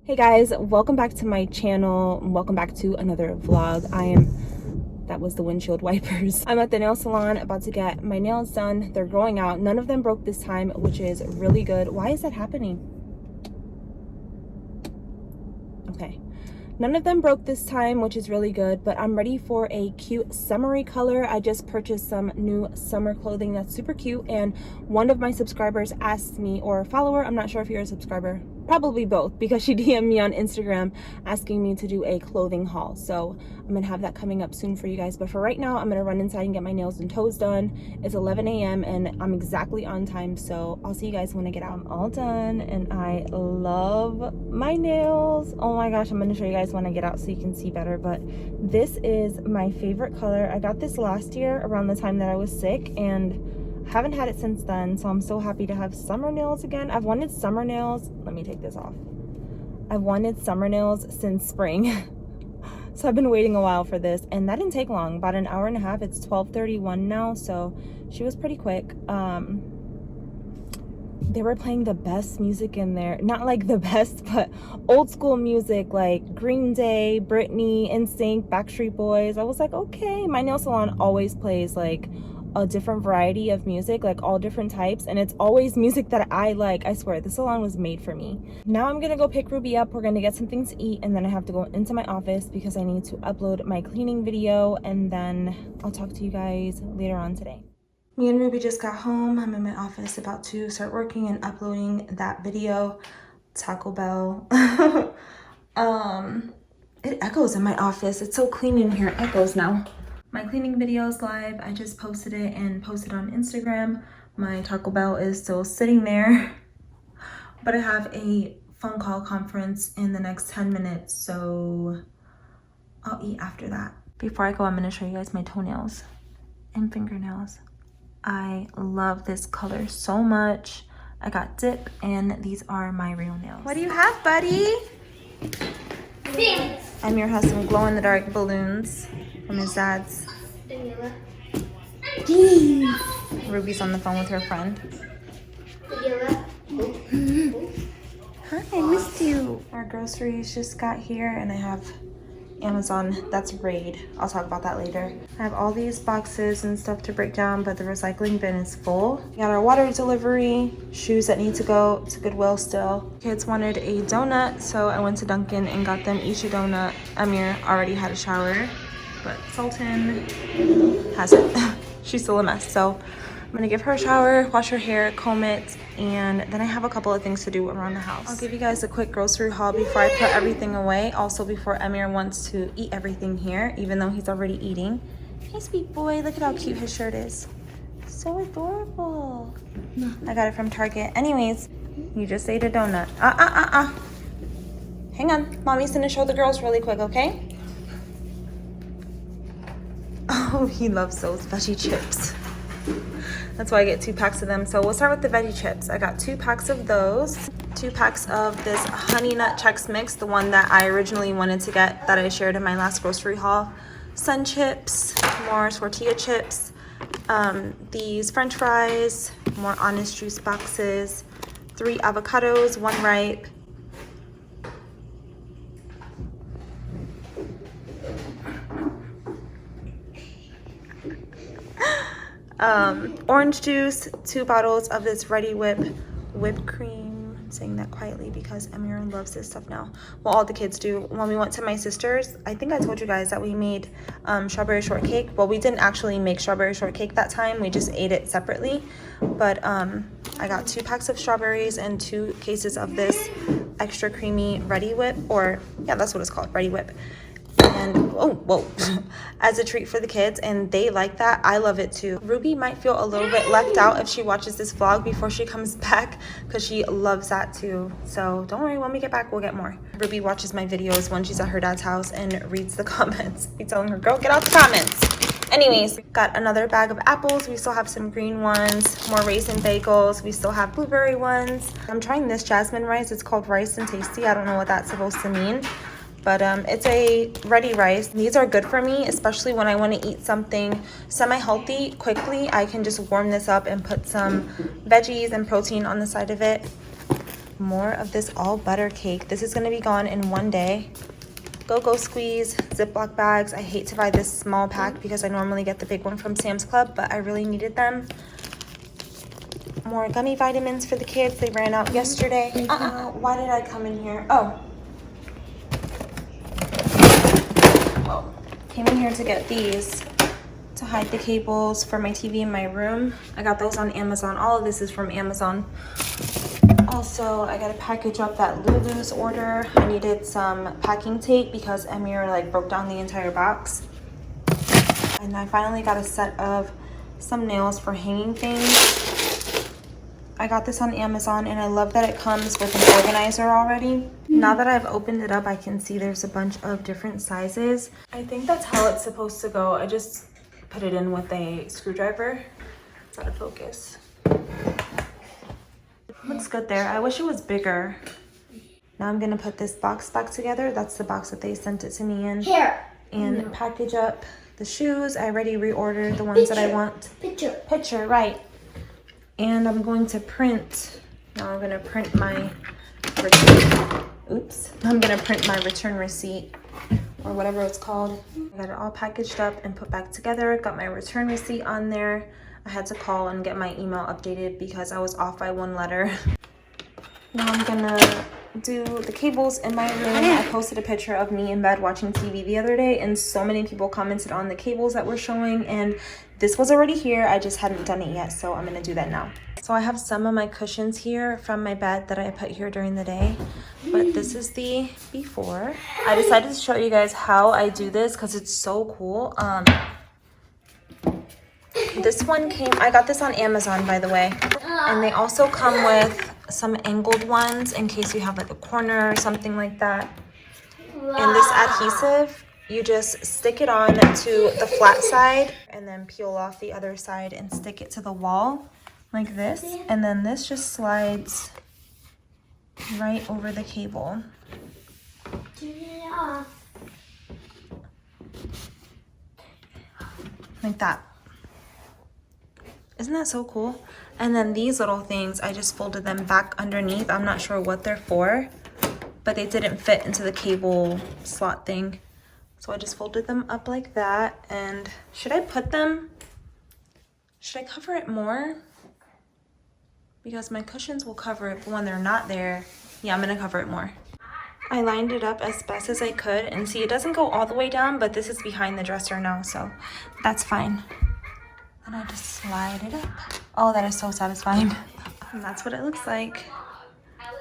Hey guys, welcome back to my channel. Welcome back to another vlog. That was the windshield wipers. I'm at the nail salon about to get my nails done. They're growing out. None of them broke this time, which is really good. Why is that happening? Okay. None of them broke this time, which is really good, but I'm ready for a cute summery color. I just purchased some new summer clothing that's super cute, and one of my subscribers asked me, or a follower, I'm not sure if you're a subscriber, probably both, because she DM'd me on Instagram asking me to do a clothing haul. So I'm gonna have that coming up soon for you guys. But for right now, I'm gonna run inside and get my nails and toes done. It's 11 a.m. and I'm exactly on time. So I'll see you guys when I get out. I'm all done and I love my nails. Oh my gosh, I'm gonna show you guys when I get out so you can see better. But this is my favorite color. I got this last year around the time that I was sick and haven't had it since then, so I'm so happy to have summer nails again. I've wanted summer nails. Let me take this off. I've wanted summer nails since spring. So I've been waiting a while for this, and that didn't take long, about an hour and a half. It's 12:31 now, so she was pretty quick. They were playing the best music in there. Not like the best, but old school music like Green Day, Britney, NSYNC, Backstreet Boys. I was like, okay. My nail salon always plays like a different variety of music, like all different types, and it's always music that I like. I swear, this salon was made for me. Now I'm gonna go pick Ruby up. We're gonna get something to eat, and then I have to go into my office because I need to upload my cleaning video, and then I'll talk to you guys later on today. Me and Ruby just got home. I'm in my office about to start working and uploading that video. Taco Bell. It echoes in my office. It's so clean in here, it echoes now. My cleaning video is live. I just posted it and posted on Instagram. My Taco Bell is still sitting there, but I have a phone call conference in the next 10 minutes, so I'll eat after that. Before I go, I'm gonna show you guys my toenails and fingernails. I love this color so much. I got dip, and these are my real nails. What do you have, buddy? Thanks. Amir has some glow-in-the-dark balloons from his dad's. Ruby's on the phone with her friend. Hi, I missed you. Our groceries just got here, and I have Amazon. That's Raid. I'll talk about that later. I have all these boxes and stuff to break down, but the recycling bin is full. We got our water delivery, shoes that need to go to Goodwill still. Kids wanted a donut, so I went to Dunkin' and got them each a donut. Amir already had a shower, but Sultan hasn't. She's still a mess, so I'm gonna give her a shower, wash her hair, comb it, and then I have a couple of things to do around the house. I'll give you guys a quick grocery haul before I put everything away. Also before Amir wants to eat everything here, even though he's already eating. Hey, sweet boy, look at how cute his shirt is. So adorable. I got it from Target. Anyways, you just ate a donut. Hang on, mommy's gonna show the girls really quick, okay? Oh, he loves those veggie chips. That's why I get 2 packs of them. So we'll start with the veggie chips. I got 2 packs of those, 2 packs of this honey nut Chex Mix, the one that I originally wanted to get that I shared in my last grocery haul. Sun chips, more tortilla chips, these French fries, more Honest Juice boxes, 3 avocados, 1 ripe, orange juice, 2 bottles of this Ready whipped cream. I'm saying that quietly because Amir loves this stuff now. Well, all the kids do. When we went to my sister's, I think I told you guys that we made strawberry shortcake. Well, we didn't actually make strawberry shortcake that time. We just ate it separately. But I got 2 packs of strawberries and 2 cases of this extra creamy Ready Whip, or yeah, that's what it's called, Ready Whip. And oh, whoa, as a treat for the kids, and they like that. I love it too. Ruby might feel a little bit left out if she watches this vlog before she comes back, because she loves that too. So don't worry, when we get back, we'll get more. Ruby watches my videos when she's at her dad's house and reads the comments. Be telling her, girl, get out the comments. Anyways, got another bag of apples. We still have some green ones, more raisin bagels. We still have blueberry ones. I'm trying this jasmine rice. It's called Rice and Tasty. I don't know what that's supposed to mean, but it's a ready rice. These are good for me, especially when I want to eat something semi-healthy quickly. I can just warm this up and put some veggies and protein on the side of it. more of this all butter cake. This is gonna be gone in one day. Go Squeeze Ziploc bags. I hate to buy this small pack because I normally get the big one from Sam's Club, but I really needed them. More gummy vitamins for the kids. They ran out yesterday. Why did I come in here? Oh. Well, came in here to get these to hide the cables for my TV in my room. I got those on Amazon. All of this is from Amazon. Also, I gotta package up that Lulu's order. I needed some packing tape because Emir like broke down the entire box. And I finally got a set of some nails for hanging things. I got this on Amazon and I love that it comes with an organizer already. Now that I've opened it up, I can see there's a bunch of different sizes. I think that's how it's supposed to go. I just put it in with a screwdriver. It's out of focus. Looks good there. I wish it was bigger. Now I'm gonna put this box back together. That's the box that they sent it to me in. Here. And package up the shoes. I already reordered the ones that I want. Picture, right. And I'm going to print. Now I'm gonna print my I'm gonna print my return receipt or whatever it's called. I got it all packaged up and put back together. Got my return receipt on there. I had to call and get my email updated because I was off by one letter. Now I'm gonna do the cables in my room. I posted a picture of me in bed watching TV the other day and so many people commented on the cables that we're showing, and this was already here. I just hadn't done it yet, so I'm gonna do that now. So I have some of my cushions here from my bed that I put here during the day, but this is the before. I decided to show you guys how I do this because it's so cool. This one I got this on Amazon, by the way, and they also come with some angled ones in case you have like a corner or something like that. And this adhesive, you just stick it on to the flat side and then peel off the other side and stick it to the wall like this, and then this just slides right over the cable like that. Isn't that so cool? And then these little things, I just folded them back underneath. I'm not sure what they're for, but they didn't fit into the cable slot thing. So I just folded them up like that. And should I cover it more? Because my cushions will cover it, but when they're not there, yeah, I'm gonna cover it more. I lined it up as best as I could, and see, it doesn't go all the way down, but this is behind the dresser now, so that's fine. And I just slide it up. Oh, that is so satisfying. And that's what it looks like.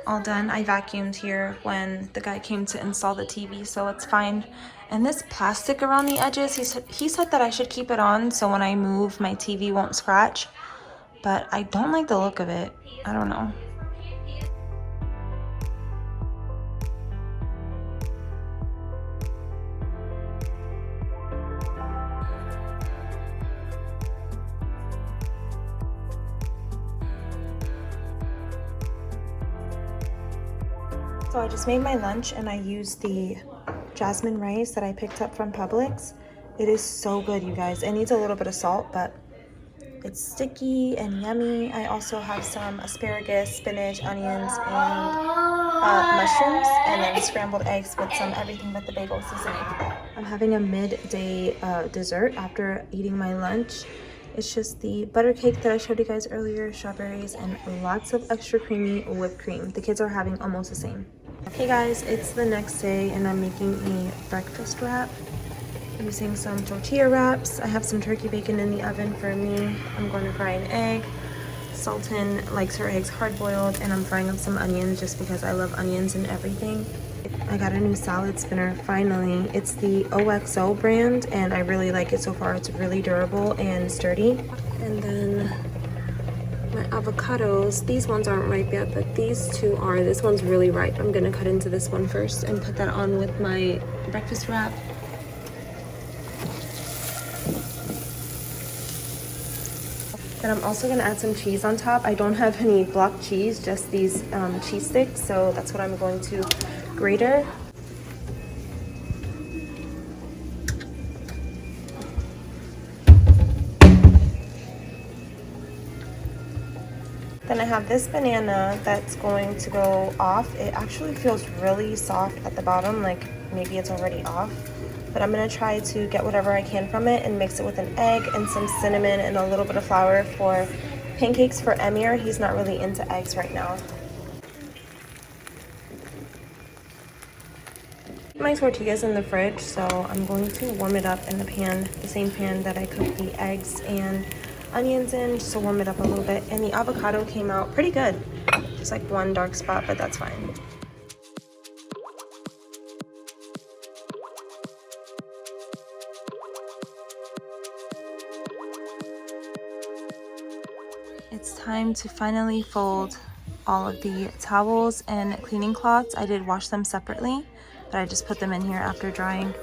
All done. I vacuumed here when the guy came to install the TV, so it's fine. And this plastic around the edges, he said that I should keep it on so when I move, my TV won't scratch. But I don't like the look of it. I don't know. So I just made my lunch and I used the jasmine rice that I picked up from Publix. It is so good, you guys. It needs a little bit of salt, but it's sticky and yummy. I also have some asparagus, spinach, onions, and mushrooms, and then scrambled eggs with some everything but the bagel seasoning. I'm having a midday dessert after eating my lunch. It's just the butter cake that I showed you guys earlier, strawberries, and lots of extra creamy whipped cream. The kids are having almost the same. Hey guys, it's the next day and I'm making a breakfast wrap using some tortilla wraps. I have some turkey bacon in the oven for me. I'm going to fry an egg. Sultan likes her eggs hard-boiled, and I'm frying up some onions just because I love onions and everything. I got a new salad spinner finally. It's the OXO brand and I really like it so far. It's really durable and sturdy. And then my avocados, these ones aren't ripe yet, but these two are. This one's really ripe. I'm gonna cut into this one first and put that on with my breakfast wrap. And I'm also gonna add some cheese on top. I don't have any block cheese, just these cheese sticks, so that's what I'm going to grater. Then I have this banana that's going to go off. It actually feels really soft at the bottom, like maybe it's already off. But I'm gonna try to get whatever I can from it and mix it with an egg and some cinnamon and a little bit of flour for pancakes for Emir. He's not really into eggs right now. My tortillas in the fridge, so I'm going to warm it up in the pan, the same pan that I cooked the eggs and onions in, just to warm it up a little bit. And the avocado came out pretty good. Just like one dark spot, but that's fine. It's time to finally fold all of the towels and cleaning cloths. I did wash them separately, but I just put them in here after drying.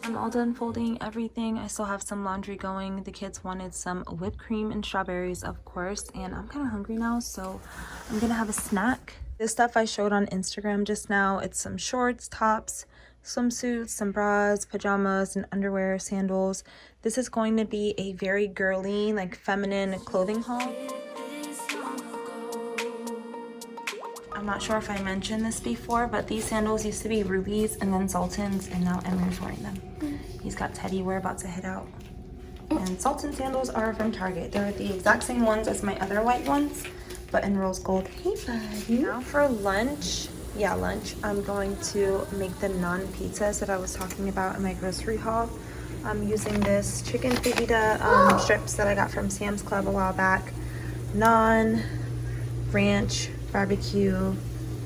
I'm all done folding everything. I still have some laundry going. The kids wanted some whipped cream and strawberries, of course, and I'm kind of hungry now, so I'm gonna have a snack. This stuff I showed on Instagram just now, it's some shorts, tops, swimsuits, some bras, pajamas, and underwear, sandals. This is going to be a very girly, like feminine clothing haul. I'm not sure if I mentioned this before, but these sandals used to be Ruby's and then Sultan's, and now Emir's wearing them. He's got Teddy. We're about to head out. And Sultan sandals are from Target. They're the exact same ones as my other white ones, but in rose gold. Hey, buddy. Now for lunch. Yeah, lunch. I'm going to make the naan pizzas that I was talking about in my grocery haul. I'm using this chicken fajita strips that I got from Sam's Club a while back. Naan, ranch, barbecue,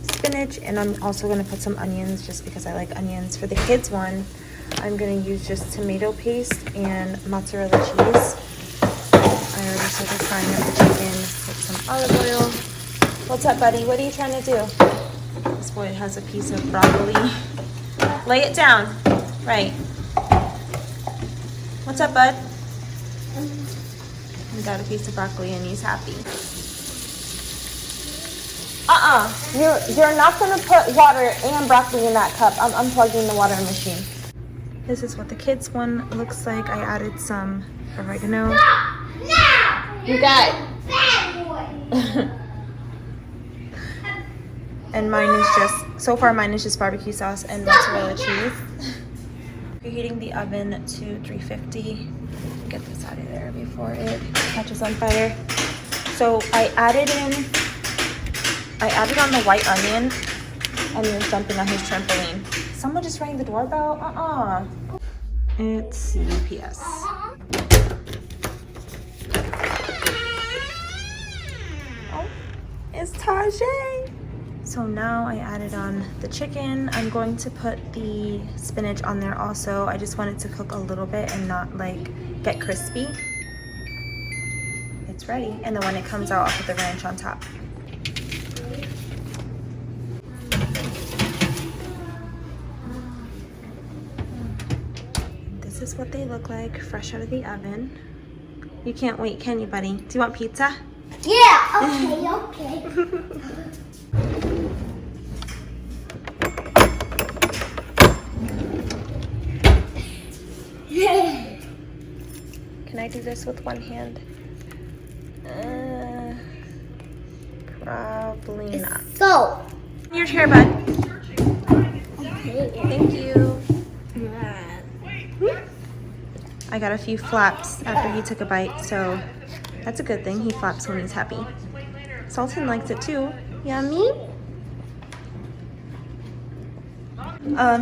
spinach, and I'm also going to put some onions just because I like onions. For the kids one, I'm going to use just tomato paste and mozzarella cheese. I already started frying up the chicken with some olive oil. What's up, buddy? What are you trying to do? This boy has a piece of broccoli. Lay it down. Right. What's up, bud? He got a piece of broccoli and he's happy. You're not gonna put water and broccoli in that cup. I'm unplugging the water machine. This is what the kids one looks like. I added some oregano. No! You got it. And mine is so far mine is just barbecue sauce and mozzarella cheese. Preheating the oven to 350. Get this out of there before it catches on fire. So I added on the white onion, and then jumping on his trampoline. Someone just rang the doorbell? It's UPS. Oh, it's Tajay. So now I added on the chicken. I'm going to put the spinach on there also. I just want it to cook a little bit and not like get crispy. It's ready. And then when it comes out, I'll put the ranch on top. This is what they look like, fresh out of the oven. You can't wait, can you, buddy? Do you want pizza? Yeah, okay. Can I do this with one hand? Probably not. So. Your chair, bud. Okay. Thank you. I got a few flaps after he took a bite, so that's a good thing. He flaps when he's happy. Sultan likes it too. Yummy.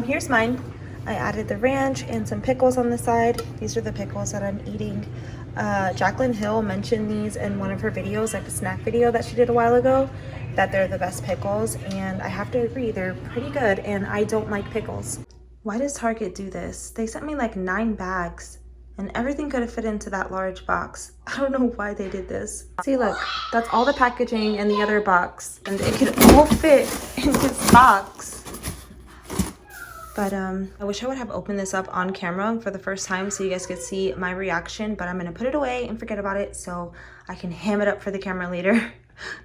Here's mine. I added the ranch and some pickles on the side. These are the pickles that I'm eating. Jaclyn Hill mentioned these in one of her videos, like a snack video that she did a while ago, that they're the best pickles, and I have to agree, they're pretty good, and I don't like pickles. Why does Target do this? They sent me like 9 bags, and everything could have fit into that large box. I don't know why they did this. See, look, that's all the packaging in the other box, and it could all fit in this box. But I wish I would have opened this up on camera for the first time so you guys could see my reaction, but I'm gonna put it away and forget about it so I can ham it up for the camera later.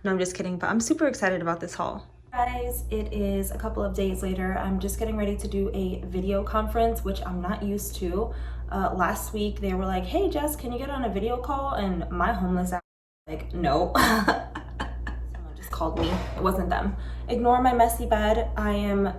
No, I'm just kidding, but I'm super excited about this haul. Guys, it is a couple of days later. I'm just getting ready to do a video conference, which I'm not used to. Last week they were like, hey Jess, can you get on a video call? And my homeless ass was like, no. Someone just called me. It wasn't them. Ignore my messy bed. I'm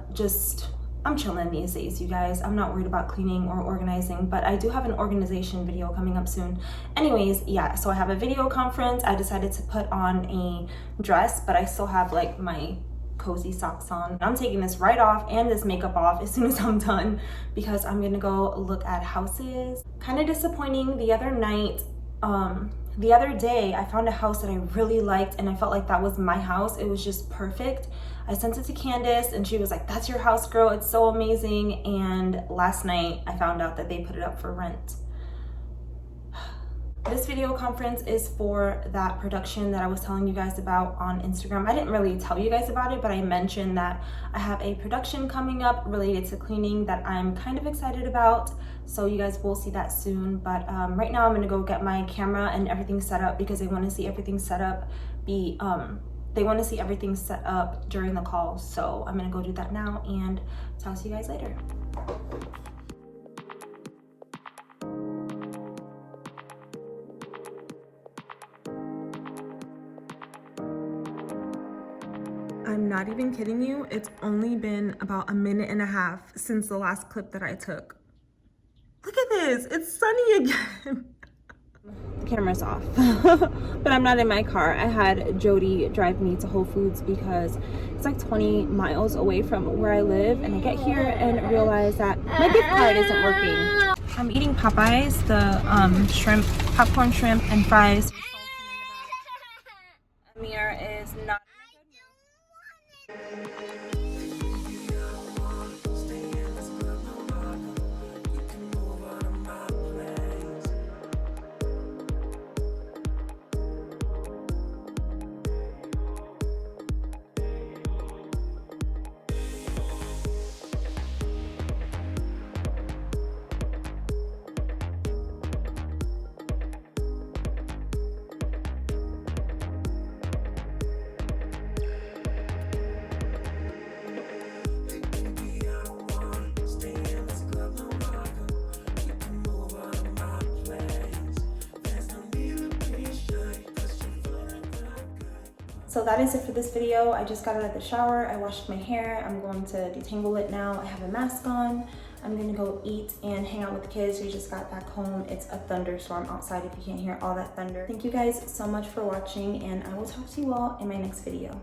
chilling these days, you guys. I'm not worried about cleaning or organizing, but I do have an organization video coming up soon. Anyways, yeah, so I have a video conference. I decided to put on a dress, but I still have like my cozy socks on. I'm taking this right off and this makeup off as soon as I'm done because I'm gonna go look at houses. Kind of disappointing the other night. The other day I found a house that I really liked and I felt like that was my house. It was just perfect. I sent it to Candace and she was like, that's your house, girl, it's so amazing. And last night I found out that they put it up for rent. This video conference is for that production that I was telling you guys about on Instagram. I didn't really tell you guys about it, but I mentioned that I have a production coming up related to cleaning that I'm kind of excited about. So you guys will see that soon. But right now I'm gonna go get my camera and everything set up because they want to see everything set up during the call. So I'm gonna go do that now and talk to you guys later. I'm not even kidding you. It's only been about a minute and a half since the last clip that I took. Look at this, it's sunny again. The camera's off, but I'm not in my car. I had Jody drive me to Whole Foods because it's like 20 miles away from where I live, and I get here and realize that my gift card isn't working. I'm eating Popeyes, the shrimp, popcorn shrimp and fries. Amir is not. So that is it for this video. I just got out of the shower. I washed my hair. I'm going to detangle it now. I have a mask on. I'm gonna go eat and hang out with the kids. We just got back home. It's a thunderstorm outside if you can't hear all that thunder. Thank you guys so much for watching, and I will talk to you all in my next video.